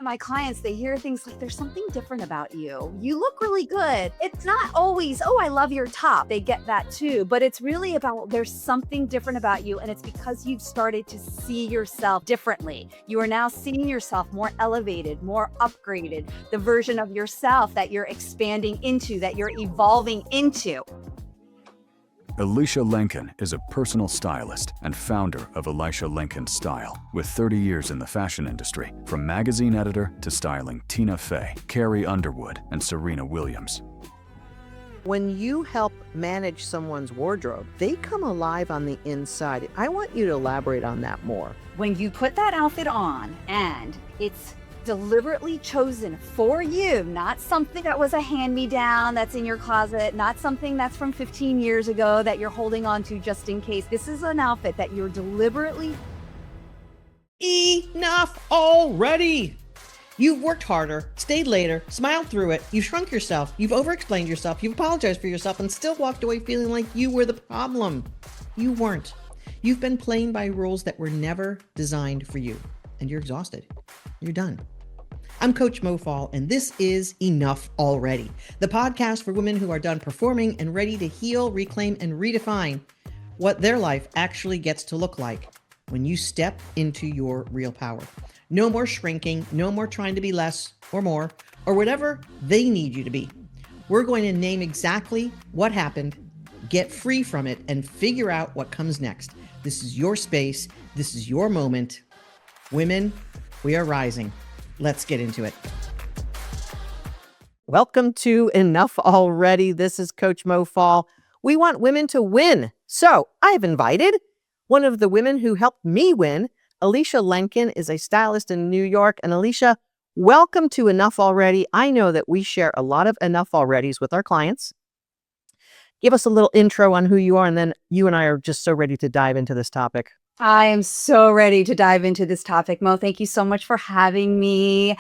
My clients, they hear things like, there's something different about you. You look really good. It's not always, oh, I love your top. They get that too. But it's really about there's something different about you. And it's because you've started to see yourself differently. You are now seeing yourself more elevated, more upgraded, the version of yourself that you're expanding into, that you're evolving into. Elysha Lenkin is a personal stylist and founder of Elysha Lenkin Style, with 30 years in the fashion industry, from magazine editor to styling Tina Fey, Carrie Underwood, and Serena Williams. When you help manage someone's wardrobe, they come alive on the inside. I want you to elaborate on that more. When you put that outfit on and it's deliberately chosen for you, not something that was a hand-me-down that's in your closet, not something that's from 15 years ago that you're holding on to just in case. This is an outfit that you're deliberately... Enough already! You've worked harder, stayed later, smiled through it, you've shrunk yourself, you've over-explained yourself, you've apologized for yourself, and still walked away feeling like you were the problem. You weren't. You've been playing by rules that were never designed for you, and you're exhausted. You're done. I'm Coach Mo Fall, and this is Enough Already, the podcast for women who are done performing and ready to heal, reclaim, and redefine what their life actually gets to look like when you step into your real power. No more shrinking, no more trying to be less or more, or whatever they need you to be. We're going to name exactly what happened, get free from it, and figure out what comes next. This is your space. This is your moment. Women, we are rising. Let's get into it. Welcome to Enough Already. This is Coach Mo Fall. We want women to win. So I have invited one of the women who helped me win. Elysha Lenkin is a stylist in New York. And Elysha, welcome to Enough Already. I know that we share a lot of Enough Alreadys with our clients. Give us a little intro on who you are, and then you and I are just so ready to dive into this topic. I am so ready to dive into this topic, Mo. Thank you so much for having me.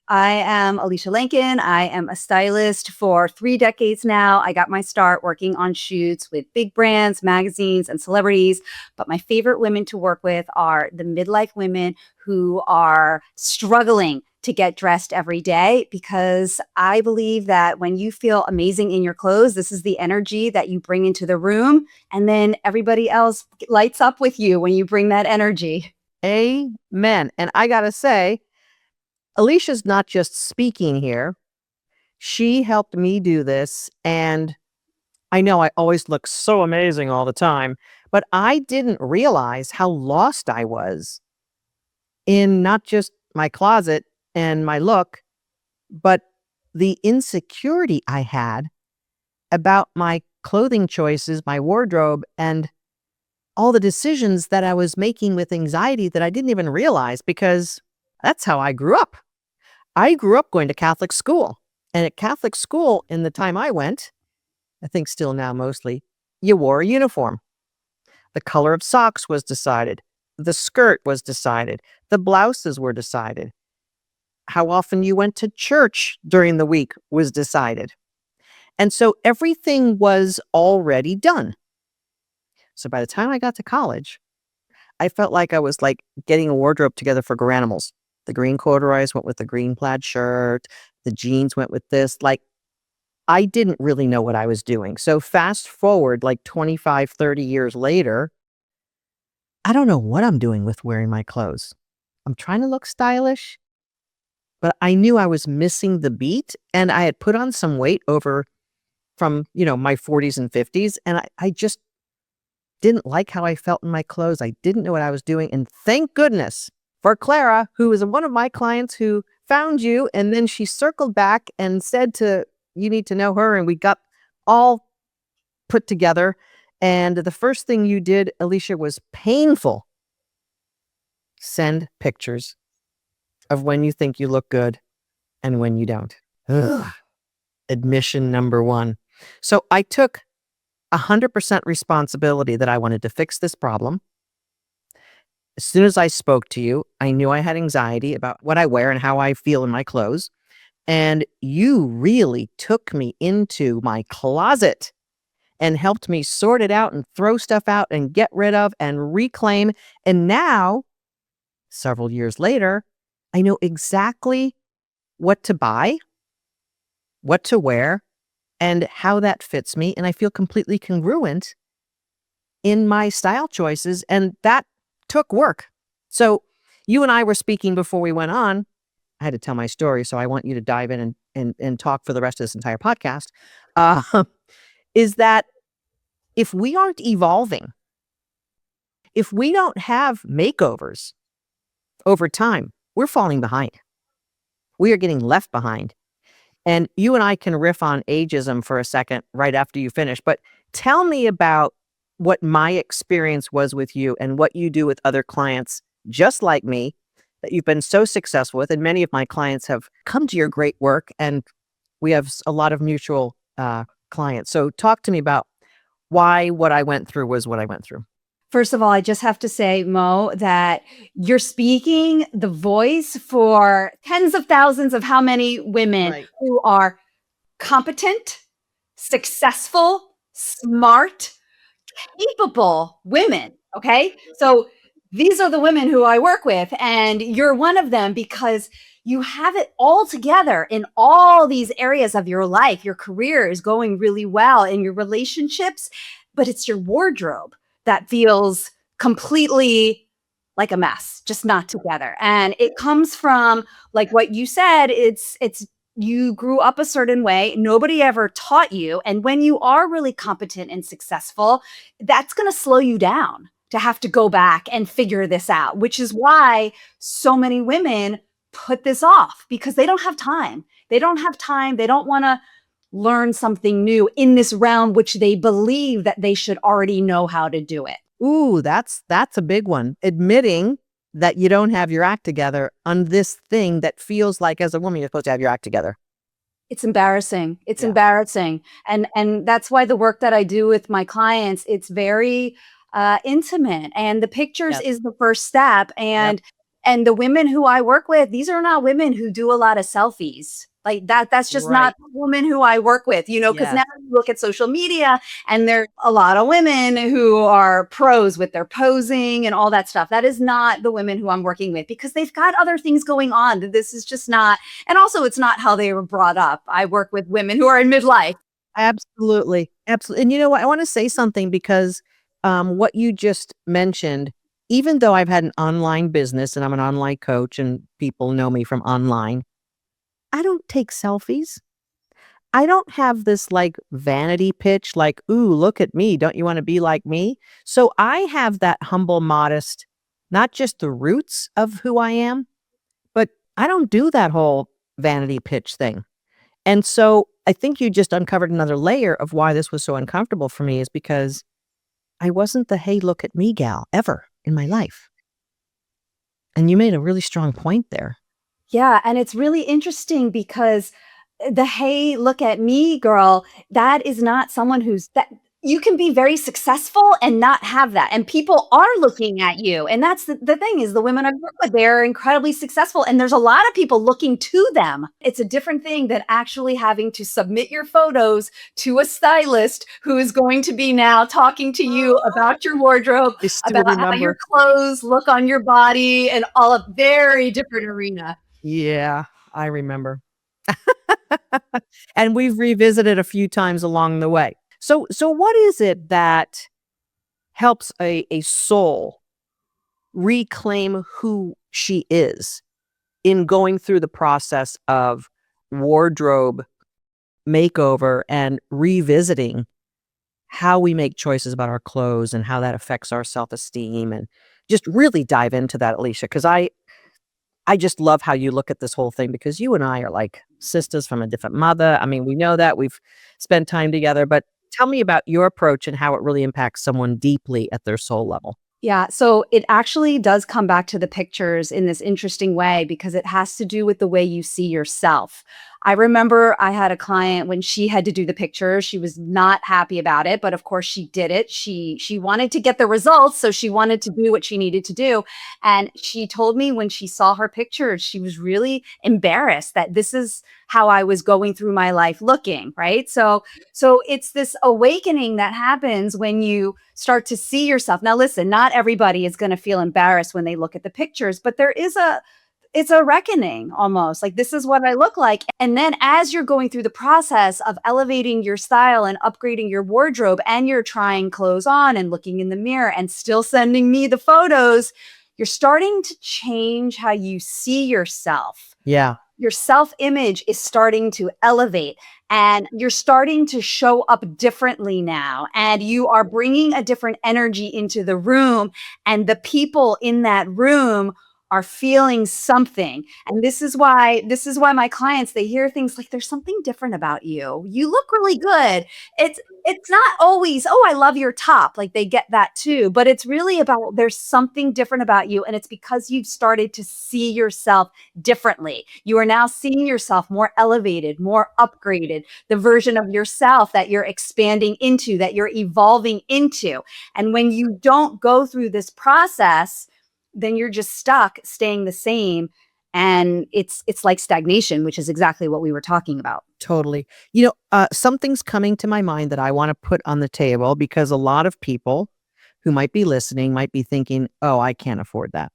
I am Elysha Lenkin. I am a stylist for 3 decades now. I got my start working on shoots with big brands, magazines, and celebrities. But my favorite women to work with are the midlife women who are struggling to get dressed every day, because I believe that when you feel amazing in your clothes, this is the energy that you bring into the room, and then everybody else lights up with you when you bring that energy. Amen. And I got to say, Alysha's not just speaking here. She helped me do this. And I know I always look so amazing all the time, but I didn't realize how lost I was in not just my closet and my look, but the insecurity I had about my clothing choices, my wardrobe, and all the decisions that I was making with anxiety that I didn't even realize, because that's how I grew up. I grew up going to Catholic school. And at Catholic school, in the time I went, I think still now mostly, you wore a uniform. The color of socks was decided. The skirt was decided. The blouses were decided. How often you went to church during the week was decided. And so everything was already done. So by the time I got to college, I felt like I was like getting a wardrobe together for Garanimals. The green corduroys went with the green plaid shirt. The jeans went with this. Like, I didn't really know what I was doing. So fast forward like 25, 30 years later, I don't know what I'm doing with wearing my clothes. I'm trying to look stylish, but I knew I was missing the beat, and I had put on some weight over from, my 40s and 50s. And I just didn't like how I felt in my clothes. I didn't know what I was doing. And thank goodness for Clara, who is one of my clients who found you. And then she circled back and said you need to know her. And we got all put together. And the first thing you did, Elysha, was painful. Send pictures of when you think you look good and when you don't. Ugh. Admission number 1. So I took 100% responsibility that I wanted to fix this problem. As soon as I spoke to you, I knew I had anxiety about what I wear and how I feel in my clothes. And you really took me into my closet and helped me sort it out and throw stuff out and get rid of and reclaim. And now, several years later, I know exactly what to buy, what to wear, and how that fits me. And I feel completely congruent in my style choices. And that took work. So you and I were speaking before we went on. I had to tell my story. So I want you to dive in and talk for the rest of this entire podcast. Uh, is that if we aren't evolving, if we don't have makeovers over time, we're falling behind. We are getting left behind. And you and I can riff on ageism for a second right after you finish, but tell me about what my experience was with you and what you do with other clients just like me that you've been so successful with. And many of my clients have come to your great work, and we have a lot of mutual clients. So talk to me about why what I went through was what I went through. First of all, I just have to say, Mo, that you're speaking the voice for tens of thousands of how many women Right. who are competent, successful, smart, capable women. Okay. So these are the women who I work with, and you're one of them because you have it all together in all these areas of your life. Your career is going really well in your relationships, but it's your wardrobe that feels completely like a mess, just not together. And it comes from, like what you said, it's you grew up a certain way, nobody ever taught you, and when you are really competent and successful, that's going to slow you down to have to go back and figure this out, which is why so many women put this off because they don't have time. They don't have time. They don't want to learn something new in this realm, which they believe that they should already know how to do it. Ooh, that's a big one. Admitting that you don't have your act together on this thing that feels like as a woman you're supposed to have your act together. It's embarrassing. It's Yeah. embarrassing. And that's why the work that I do with my clients, it's very intimate, and the pictures Yep. is the first step. And the women who I work with, these are not women who do a lot of selfies. Like that's just Right. not the woman who I work with, because Yes. now you look at social media and there's a lot of women who are pros with their posing and all that stuff. That is not the women who I'm working with because they've got other things going on. This is just not, and also it's not how they were brought up. I work with women who are in midlife. Absolutely. Absolutely. And you know what? I want to say something because what you just mentioned, even though I've had an online business and I'm an online coach and people know me from online, I don't take selfies. I don't have this like vanity pitch, like, ooh, look at me. Don't you want to be like me? So I have that humble, modest, not just the roots of who I am, but I don't do that whole vanity pitch thing. And so I think you just uncovered another layer of why this was so uncomfortable for me is because I wasn't the hey, look at me gal ever in my life. And you made a really strong point there. Yeah, and it's really interesting because the "Hey, look at me, girl," that is not someone who's that you can be very successful and not have that, and people are looking at you, and that's the thing is the women I work with, they're incredibly successful, and there's a lot of people looking to them. It's a different thing than actually having to submit your photos to a stylist who is going to be now talking to you about your wardrobe, I still about how your remember. clothes look on your body, and all a very different arena. Yeah, I remember. And we've revisited a few times along the way. So what is it that helps a soul reclaim who she is in going through the process of wardrobe makeover and revisiting how we make choices about our clothes and how that affects our self-esteem, and just really dive into that, Elysha, because I just love how you look at this whole thing because you and I are like sisters from a different mother. I mean, we know that we've spent time together, but tell me about your approach and how it really impacts someone deeply at their soul level. Yeah, so it actually does come back to the pictures in this interesting way because it has to do with the way you see yourself. I remember I had a client when she had to do the pictures, she was not happy about it, but of course she did it. She wanted to get the results, so she wanted to do what she needed to do. And she told me when she saw her pictures, she was really embarrassed that this is how I was going through my life looking, right? So it's this awakening that happens when you start to see yourself. Now, listen, not everybody is going to feel embarrassed when they look at the pictures, but there is it's a reckoning almost. Like, this is what I look like. And then as you're going through the process of elevating your style and upgrading your wardrobe, and you're trying clothes on and looking in the mirror and still sending me the photos, you're starting to change how you see yourself. Yeah. Your self-image is starting to elevate, and you're starting to show up differently now, and you are bringing a different energy into the room, and the people in that room are feeling something. And this is why my clients, they hear things like, there's something different about you. You look really good. It's not always, oh, I love your top. Like, they get that too, but it's really about, there's something different about you, and it's because you've started to see yourself differently. You are now seeing yourself more elevated, more upgraded, the version of yourself that you're expanding into, that you're evolving into. And when you don't go through this process, then you're just stuck staying the same. And it's like stagnation, which is exactly what we were talking about. Totally. Something's coming to my mind that I want to put on the table, because a lot of people who might be listening might be thinking, oh, I can't afford that.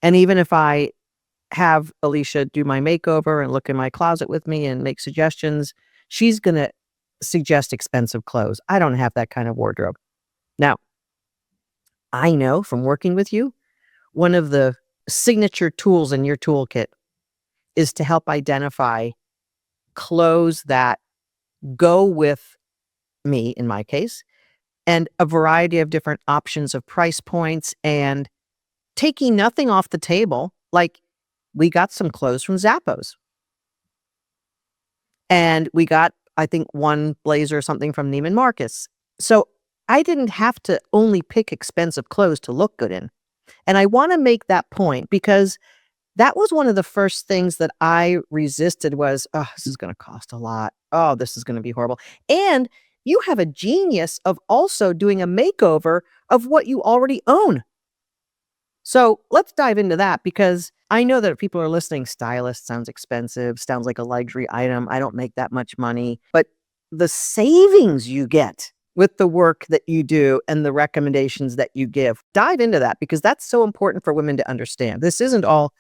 And even if I have Elysha do my makeover and look in my closet with me and make suggestions, she's going to suggest expensive clothes. I don't have that kind of wardrobe. Now, I know from working with you, one of the signature tools in your toolkit is to help identify clothes that go with me, in my case, and a variety of different options of price points, and taking nothing off the table. Like, we got some clothes from Zappos, and we got, I think, one blazer or something from Neiman Marcus. So I didn't have to only pick expensive clothes to look good in. And I want to make that point, because that was one of the first things that I resisted was, oh, this is going to cost a lot. Oh, this is going to be horrible. And you have a genius of also doing a makeover of what you already own. So let's dive into that, because I know that if people are listening, stylist sounds expensive, sounds like a luxury item. I don't make that much money, but the savings you get with the work that you do and the recommendations that you give, dive into that, because that's so important for women to understand. This isn't all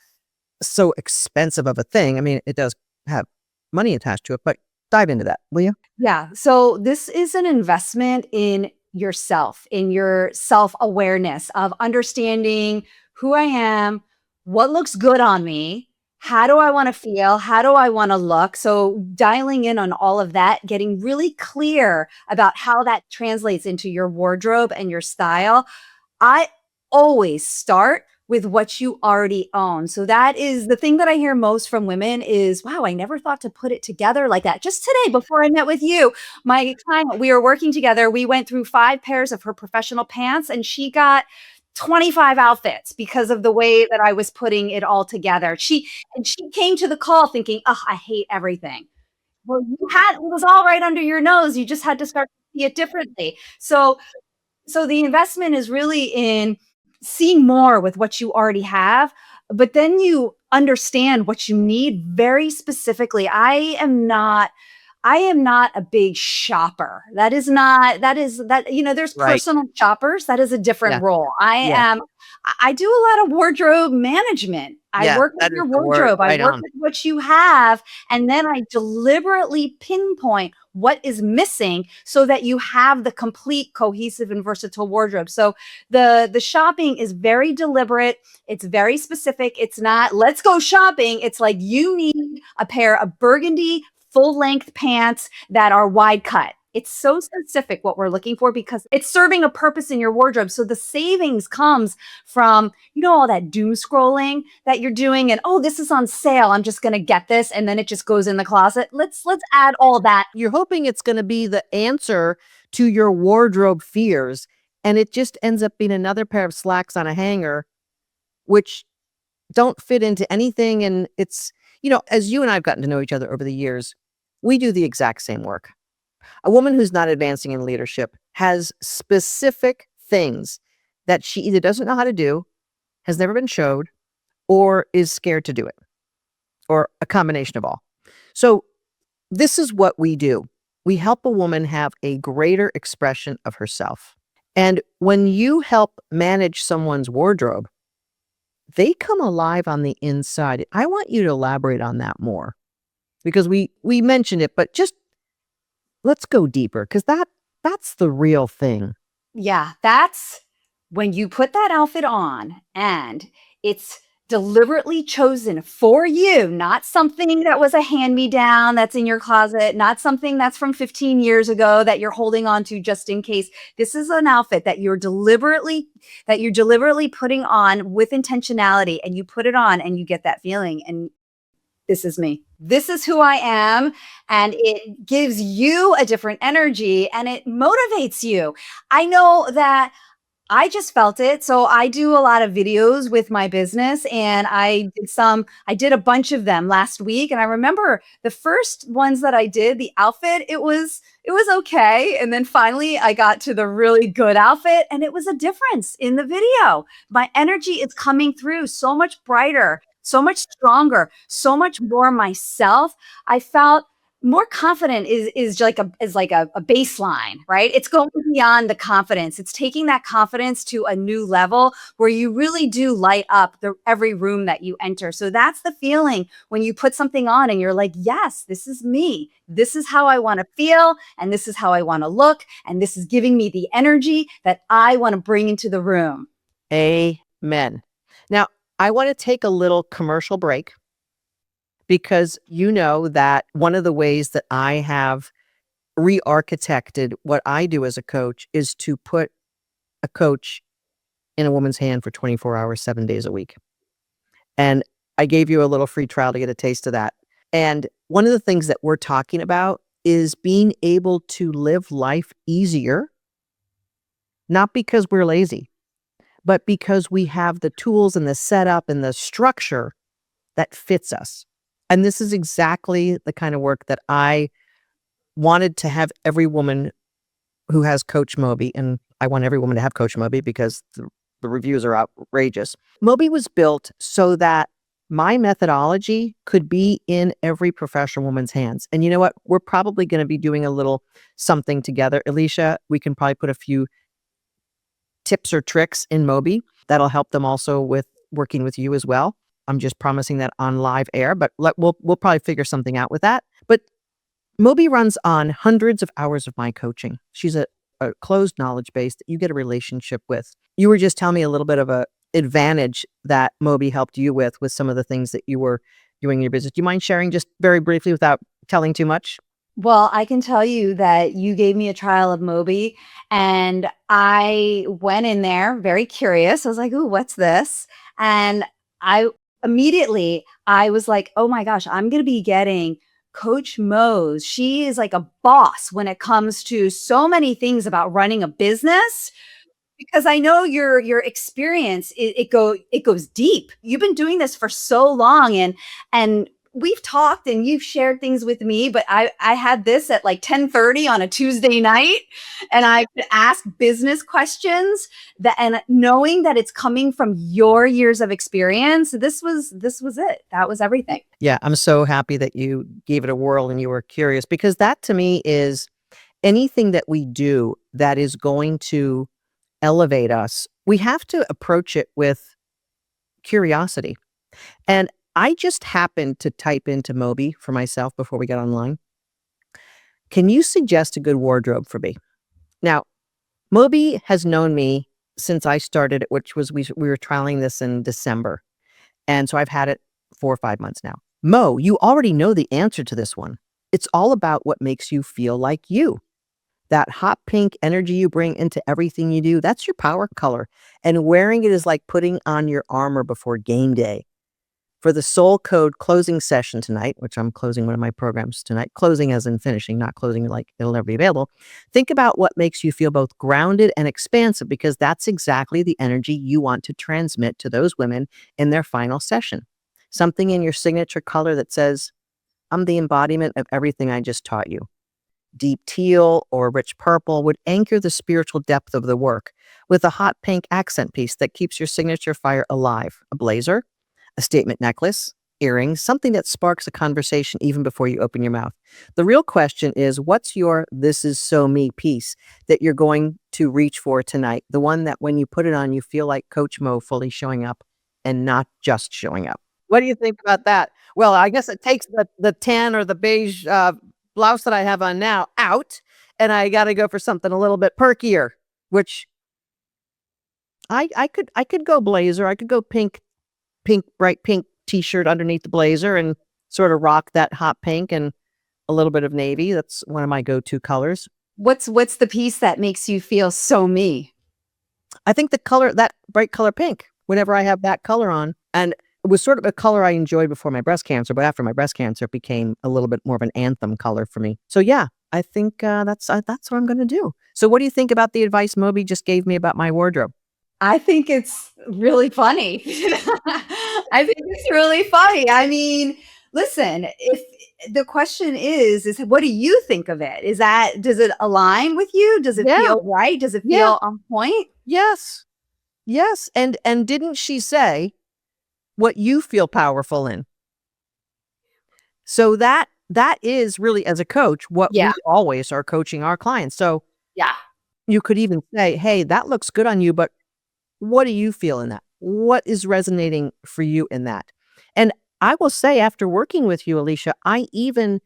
so expensive of a thing. I mean, it does have money attached to it, but dive into that, will you? Yeah. So this is an investment in yourself, in your self-awareness of understanding who I am, what looks good on me, how do I want to feel, how do I want to look. So dialing in on all of that, getting really clear about how that translates into your wardrobe and your style. I always start with what you already own. So that is the thing that I hear most from women is, wow, I never thought to put it together like that. Just today, before I met with you, my client, we were working together. We went through 5 pairs of her professional pants, and she got 25 outfits because of the way that I was putting it all together. She came to the call thinking, oh, I hate everything. Well, it was all right under your nose. You just had to start to see it differently. So the investment is really in seeing more with what you already have, but then you understand what you need very specifically. I am not a big shopper. There's Right. personal shoppers. That is a different Yeah. role. Yeah. I do a lot of wardrobe management. I Yeah. work with That is your the word. wardrobe. I Right work on. with what you have, and then I deliberately pinpoint what is missing so that you have the complete, cohesive, and versatile wardrobe. So the shopping is very deliberate. It's very specific. It's not, let's go shopping. It's like, you need a pair of burgundy full length pants that are wide cut. It's so specific what we're looking for because it's serving a purpose in your wardrobe. So the savings comes from, all that doom scrolling that you're doing, and, oh, this is on sale, I'm just going to get this, and then it just goes in the closet. Let's add all that. You're hoping it's going to be the answer to your wardrobe fears, and it just ends up being another pair of slacks on a hanger, which don't fit into anything. And it's, as you and I've gotten to know each other over the years, we do the exact same work. A woman who's not advancing in leadership has specific things that she either doesn't know how to do, has never been showed, or is scared to do it, or a combination of all. So this is what we do. We help a woman have a greater expression of herself. And when you help manage someone's wardrobe, they come alive on the inside. I want you to elaborate on that more because we mentioned it, but just let's go deeper because that's the real thing. Yeah, that's when you put that outfit on and it's deliberately chosen for you, not something that was a hand-me-down that's in your closet, not something that's from 15 years ago that you're holding on to just in case. This is an outfit that you're deliberately putting on with intentionality, and you put it on and you get that feeling, and this is me. This is who I am. And it gives you a different energy and it motivates you. I know that I just felt it. So I do a lot of videos with my business and I did a bunch of them last week. And I remember the first ones that I did, the outfit, it was okay. And then finally I got to the really good outfit and it was a difference in the video. My energy is coming through so much brighter, so much stronger, so much more myself. I felt more confident is like a baseline, right? It's going beyond the confidence. It's taking that confidence to a new level where you really do light up every room that you enter. So that's the feeling when you put something on and you're like, yes, this is me. This is how I want to feel. And this is how I want to look. And this is giving me the energy that I want to bring into the room. Amen. Now, I want to take a little commercial break because you know that one of the ways that I have re-architected what I do as a coach is to put a coach in a woman's hand for 24 hours, 7 days a week. And I gave you a little free trial to get a taste of that. And one of the things that we're talking about is being able to live life easier, not because we're lazy, but because we have the tools and the setup and the structure that fits us. And this is exactly the kind of work that I wanted to have every woman who has Coach Moby, and I want every woman to have Coach Moby because the reviews are outrageous. Moby was built so that my methodology could be in every professional woman's hands. And you know what? We're probably going to be doing a little something together. Elysha, we can probably put a few tips or tricks in Moby that'll help them also with working with you as well. I'm just promising that on live air, but we'll probably figure something out with that. But Moby runs on hundreds of hours of my coaching. She's a closed knowledge base that you get a relationship with. You were just telling me a little bit of a advantage that Moby helped you with some of the things that you were doing in your business. Do you mind sharing just very briefly without telling too much? Well, I can tell you that you gave me a trial of Moby and I went in there very curious. I was like, "Ooh, what's this?" And I I was like, "Oh my gosh, I'm going to be getting Coach Mo's. She is like a boss when it comes to so many things about running a business." Because I know your experience, it goes deep. You've been doing this for so long and we've talked and you've shared things with me, but I had this at like 10:30 on a Tuesday night and I could ask business questions that and knowing that it's coming from your years of experience, this was it. That was everything. Yeah, I'm so happy that you gave it a whirl and you were curious because that to me is anything that we do that is going to elevate us. We have to approach it with curiosity. And I just happened to type into Moby for myself before we got online. Can you suggest a good wardrobe for me? Now, Moby has known me since I started it, which was we were trialing this in December. And so I've had it 4 or 5 months now. Mo, you already know the answer to this one. It's all about what makes you feel like you. That hot pink energy you bring into everything you do, that's your power color. And wearing it is like putting on your armor before game day. For the Soul Code closing session tonight, which I'm closing one of my programs tonight, closing as in finishing, not closing like it'll never be available. Think about what makes you feel both grounded and expansive because that's exactly the energy you want to transmit to those women in their final session. Something in your signature color that says, I'm the embodiment of everything I just taught you. Deep teal or rich purple would anchor the spiritual depth of the work with a hot pink accent piece that keeps your signature fire alive. A blazer, a statement necklace, earrings, something that sparks a conversation even before you open your mouth. The real question is, what's your "this is so me" piece that you're going to reach for tonight? The one that when you put it on, you feel like Coach Mo fully showing up and not just showing up. What do you think about that? Well, I guess it takes the tan or the beige blouse that I have on now out, and I got to go for something a little bit perkier, which I could go blazer. I could go bright pink t-shirt underneath the blazer and sort of rock that hot pink and a little bit of navy. That's one of my go-to colors. What's the piece that makes you feel so me? I think the color, that bright color pink, whenever I have that color on, and it was sort of a color I enjoyed before my breast cancer, but after my breast cancer, it became a little bit more of an anthem color for me. So yeah, I think that's what I'm going to do. So what do you think about the advice Moby just gave me about my wardrobe? I think it's really funny. I think it's really funny. I mean, listen, if the question is what do you think of it? Does it align with you? Does it Yeah, feel right? Does it yeah, feel on point? yes, yes. And didn't she say what you feel powerful in? So that is really, as a coach, what Yeah. we always are coaching our clients. So Yeah. you could even say, hey, that looks good on you, but what do you feel in that? What is resonating for you in that? And I will say, after working with you, Elysha, I even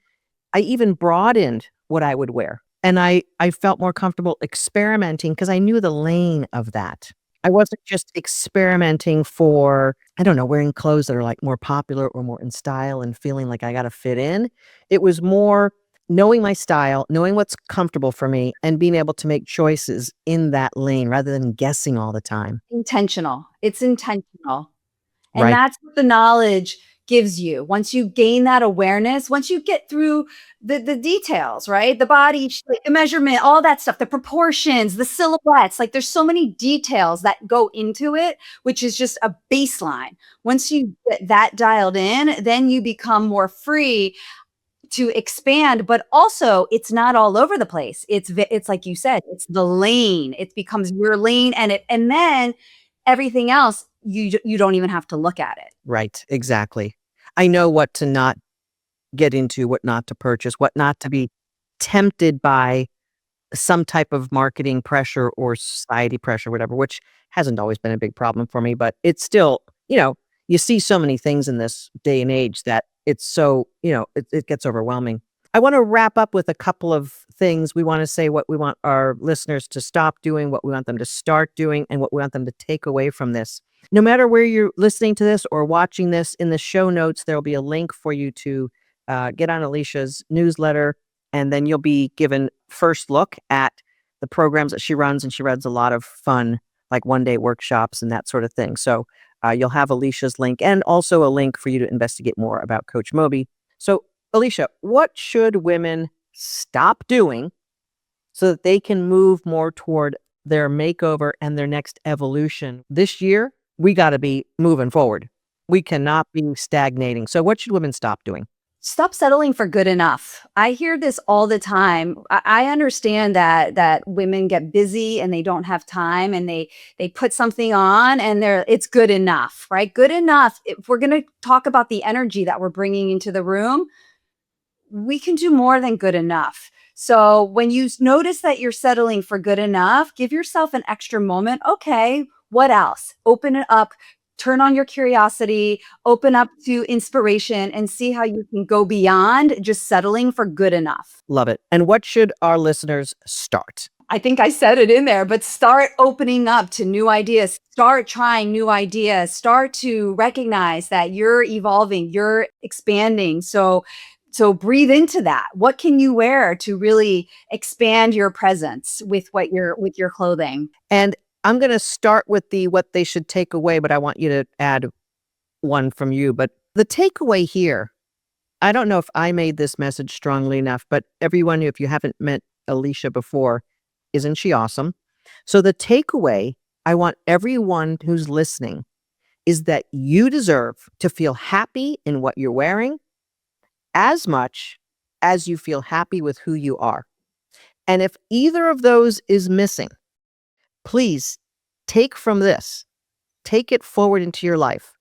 broadened what I would wear. And I felt more comfortable experimenting because I knew the lane of that. I wasn't just experimenting for, I don't know, wearing clothes that are like more popular or more in style and feeling like I got to fit in. It was more knowing my style, knowing what's comfortable for me, and being able to make choices in that lane rather than guessing all the time. Intentional. It's intentional. And Right. that's what the knowledge gives you. Once you gain that awareness, once you get through the details, right? The body, like the measurement, all that stuff, the proportions, the silhouettes, like there's so many details that go into it, which is just a baseline. Once you get that dialed in, then you become more free to expand, but also it's not all over the place. It's like you said, it's the lane. It becomes your lane, and then everything else you don't even have to look at it. Right. Exactly. I know what to not get into, what not to purchase, what not to be tempted by some type of marketing pressure or society pressure, whatever, which hasn't always been a big problem for me, but it's still, you see so many things in this day and age that it's so, it gets overwhelming. I want to wrap up with a couple of things. We want to say what we want our listeners to stop doing, what we want them to start doing, and what we want them to take away from this. No matter where you're listening to this or watching this, in the show notes, there'll be a link for you to get on Alysha's newsletter, and then you'll be given first look at the programs that she runs, and she runs a lot of fun, like one-day workshops and that sort of thing. So you'll have Alysha's link and also a link for you to investigate more about Coach Moby. So, Elysha, what should women stop doing so that they can move more toward their makeover and their next evolution? This year, we got to be moving forward. We cannot be stagnating. So what should women stop doing? Stop settling for good enough. I hear this all the time. I understand that women get busy and they don't have time, and they put something on and it's good enough, right? Good enough. If we're going to talk about the energy that we're bringing into the room, we can do more than good enough. So when you notice that you're settling for good enough, give yourself an extra moment. Okay, what else? Open it up, turn on your curiosity, open up to inspiration, and see how you can go beyond just settling for good enough. Love it. And what should our listeners start? I think I said it in there, but start opening up to new ideas. Start trying new ideas. Start to recognize that you're evolving, you're expanding. So breathe into that. What can you wear to really expand your presence with with your clothing? And I'm going to start with what they should take away, but I want you to add one from you. But the takeaway here, I don't know if I made this message strongly enough, but everyone, if you haven't met Elysha before, isn't she awesome? So the takeaway I want everyone who's listening is that you deserve to feel happy in what you're wearing as much as you feel happy with who you are. And if either of those is missing, please take from this, take it forward into your life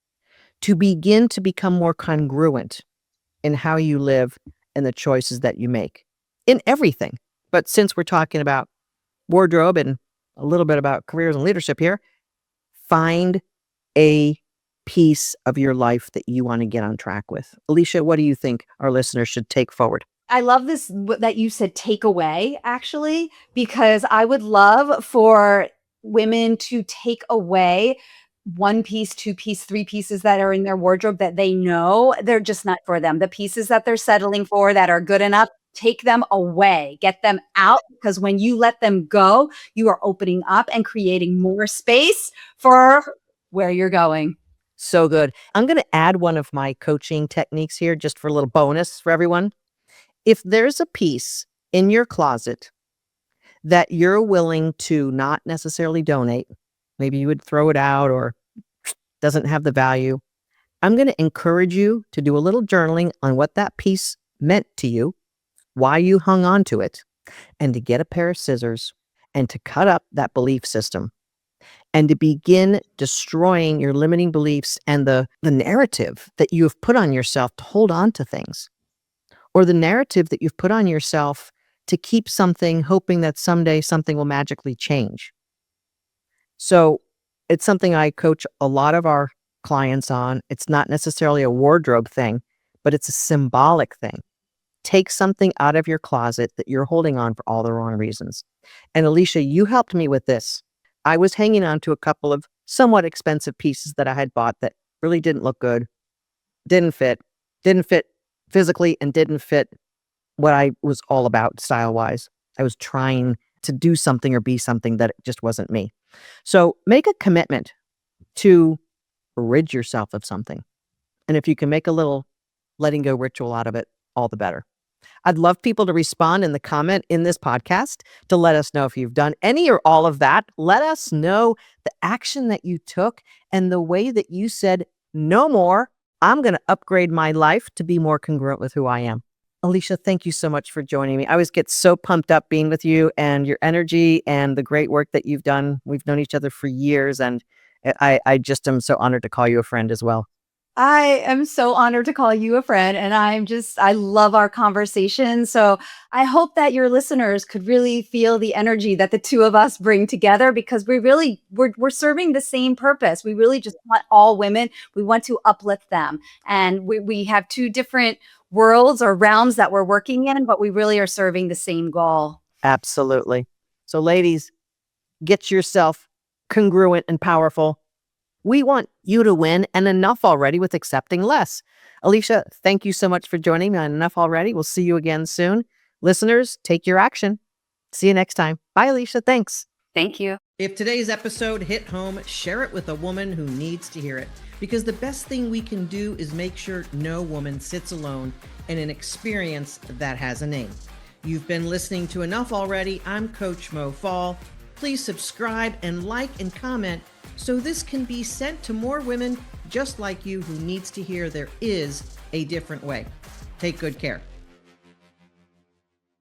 to begin to become more congruent in how you live and the choices that you make in everything. But since we're talking about wardrobe and a little bit about careers and leadership here, find a piece of your life that you want to get on track with? Elysha, what do you think our listeners should take forward? I love this that you said take away, actually, because I would love for women to take away one piece, two piece, three pieces that are in their wardrobe that they know they're just not for them. The pieces that they're settling for that are good enough, take them away, get them out, because when you let them go, you are opening up and creating more space for where you're going. So good. I'm going to add one of my coaching techniques here just for a little bonus for everyone. If there's a piece in your closet that you're willing to not necessarily donate, maybe you would throw it out or doesn't have the value, I'm going to encourage you to do a little journaling on what that piece meant to you, why you hung on to it, and to get a pair of scissors and to cut up that belief system and to begin destroying your limiting beliefs and the narrative that you have put on yourself to hold on to things, or the narrative that you've put on yourself to keep something, hoping that someday something will magically change. So it's something I coach a lot of our clients on. It's not necessarily a wardrobe thing, but it's a symbolic thing. Take something out of your closet that you're holding on for all the wrong reasons. And Elysha, you helped me with this. I was hanging on to a couple of somewhat expensive pieces that I had bought that really didn't look good, didn't fit physically, and didn't fit what I was all about style-wise. I was trying to do something or be something that just wasn't me. So make a commitment to rid yourself of something. And if you can make a little letting go ritual out of it, all the better. I'd love people to respond in the comment in this podcast to let us know if you've done any or all of that. Let us know the action that you took and the way that you said, no more. I'm going to upgrade my life to be more congruent with who I am. Elysha, thank you so much for joining me. I always get so pumped up being with you and your energy and the great work that you've done. We've known each other for years, and I just am so honored to call you a friend as well. I am so honored to call you a friend, and I love our conversation. So I hope that your listeners could really feel the energy that the two of us bring together, because we're serving the same purpose. We really just want all women. We want to uplift them. And we have two different worlds or realms that we're working in, but we really are serving the same goal. Absolutely. So ladies, get yourself congruent and powerful. We want you to win, and enough already with accepting less. Elysha, thank you so much for joining me on Enough Already. We'll see you again soon. Listeners, take your action. See you next time. Bye, Elysha. Thanks. Thank you. If today's episode hit home, share it with a woman who needs to hear it. Because the best thing we can do is make sure no woman sits alone in an experience that has a name. You've been listening to Enough Already. I'm Coach Mo Fall. Please subscribe and like and comment so this can be sent to more women just like you who needs to hear there is a different way. Take good care.